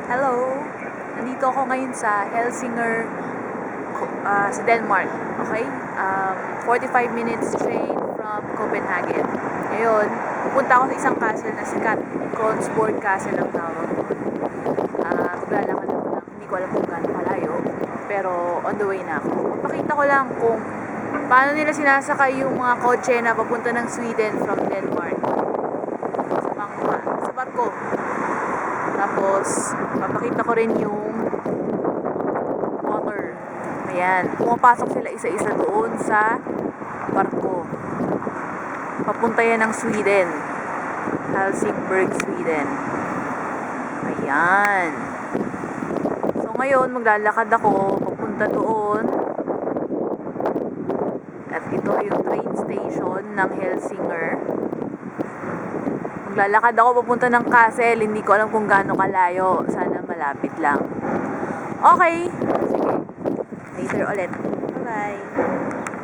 Hello! Nandito ako ngayon sa Helsingør, sa Denmark. Okay? 45 minutes train from Copenhagen. Ngayon, pupunta ako sa isang castle na sikat. Kronsborg Castle ang tawag. Maglalakad ako ng hindi ko alam kung gaano kalayo. Pero on the way na ako. Papakita ko lang kung paano nila sinasakay yung mga kotse na papunta ng Sweden from Denmark. Sa barko. Tapos, papakita ko rin yung water. Ayan. Pumapasok sila isa-isa doon sa barko. Papunta yan ng Sweden. Helsingborg, Sweden. Ayan. So, ngayon, maglalakad ako papunta doon. At ito yung train station ng Helsingør. Maglalakad ako papunta ng castle. Hindi ko alam kung gaano kalayo. Sana malapit lang. Okay. Sige. Later ulit. Bye-bye.